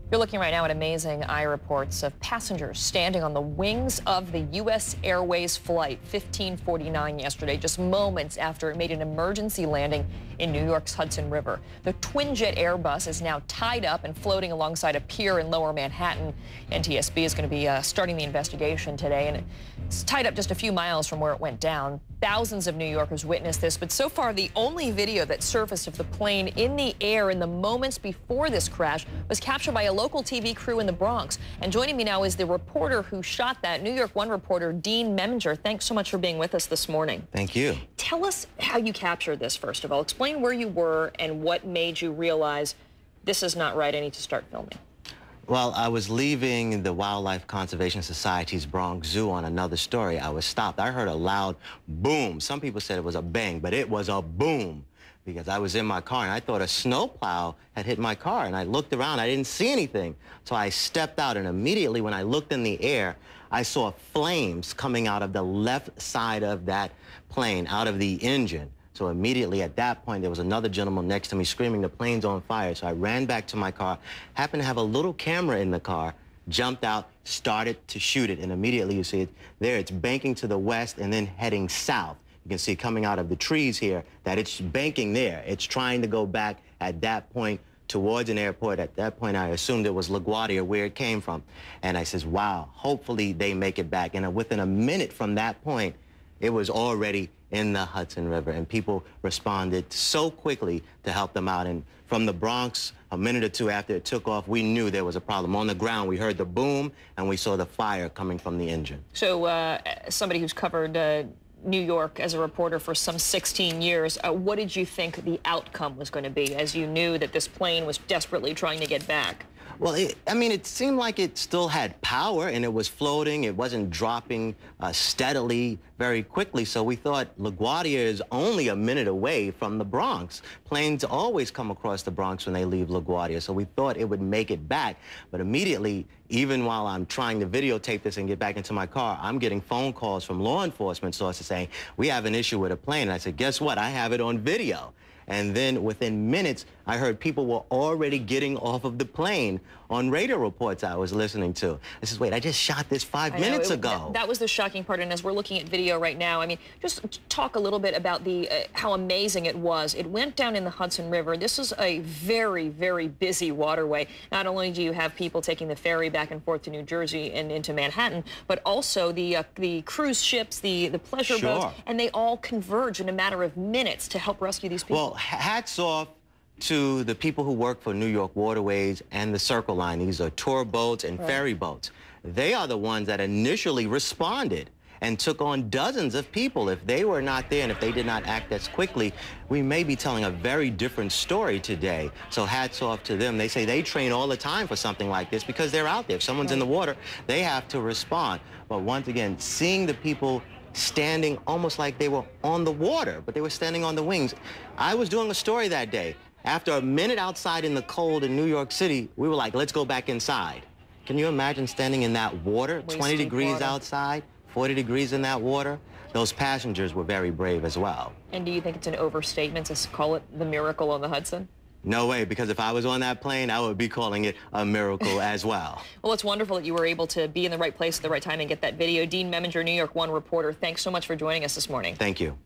You're looking right now at amazing eye reports of passengers standing on the wings of the U.S. Airways flight 1549 yesterday, just moments after it made an emergency landing in New York's Hudson River. The twin-jet Airbus is now tied up and floating alongside a pier in lower Manhattan. NTSB is going to be starting the investigation today, and it's tied up just a few miles from where it went down. Thousands of New Yorkers witnessed this, but so far the only video that surfaced of the plane in the air in the moments before this crash was captured by a local TV crew in the Bronx. And joining me now is the reporter who shot that, New York One reporter Dean Meminger. Thanks so much for being with us this morning. Thank you. Tell us how you captured this, first of all. Explain where you were and what made you realize this is not right, I need to start filming. Well, I was leaving the Wildlife Conservation Society's Bronx Zoo on another story. I was stopped. I heard a loud boom. Some people said it was a bang, but it was a boom because I was in my car and I thought a snowplow had hit my car, and I looked around. I didn't see anything. So I stepped out, and immediately when I looked in the air, I saw flames coming out of the left side of that plane, out of the engine. So immediately at that point, there was another gentleman next to me screaming, "The plane's on fire." So I ran back to my car, happened to have a little camera in the car, jumped out, started to shoot it, and immediately you see it there. It's banking to the west and then heading south. You can see coming out of the trees here that it's banking there. It's trying to go back at that point towards an airport. At that point, I assumed it was LaGuardia, where it came from. And I says, wow, hopefully they make it back. And within a minute from that point, it was already in the Hudson River, and people responded so quickly to help them out. And from the Bronx, a minute or two after it took off, we knew there was a problem. On the ground, we heard the boom, and we saw the fire coming from the engine. So somebody who's covered New York as a reporter for some 16 years, what did you think the outcome was going to be, as you knew that this plane was desperately trying to get back? Well, it seemed like it still had power, and it was floating. It wasn't dropping steadily very quickly, so we thought LaGuardia is only a minute away from the Bronx. Planes always come across the Bronx when they leave LaGuardia, so we thought it would make it back. But immediately, even while I'm trying to videotape this and get back into my car, I'm getting phone calls from law enforcement sources saying, "We have an issue with a plane." And I said, guess what? I have it on video. And then within minutes, I heard people were already getting off of the plane on radio reports I was listening to. I said, wait, I just shot this 5 minutes ago. That was the shocking part. And as we're looking at video right now, I mean, just talk a little bit about the how amazing it was. It went down in the Hudson River. This is a very, very busy waterway. Not only do you have people taking the ferry back and forth to New Jersey and into Manhattan, but also the cruise ships, the pleasure boats, and they all converge in a matter of minutes to help rescue these people. Well, hats off to the people who work for New York Waterways and the Circle Line. These are tour boats and ferry boats. They are the ones that initially responded and took on dozens of people. If they were not there and if they did not act as quickly, we may be telling a very different story today. So hats off to them. They say they train all the time for something like this because they're out there. If someone's in the water, they have to respond. But once again, seeing the people standing almost like they were on the water, but they were standing on the wings. I was doing a story that day. After a minute outside in the cold in New York City, we were like, let's go back inside. Can you imagine standing in that water, 20 degrees outside, 40 degrees in that water? Those passengers were very brave as well. And do you think it's an overstatement to call it the miracle on the Hudson? No way, because if I was on that plane, I would be calling it a miracle as well. Well, it's wonderful that you were able to be in the right place at the right time and get that video. Dean Meminger, New York One reporter, thanks so much for joining us this morning. Thank you.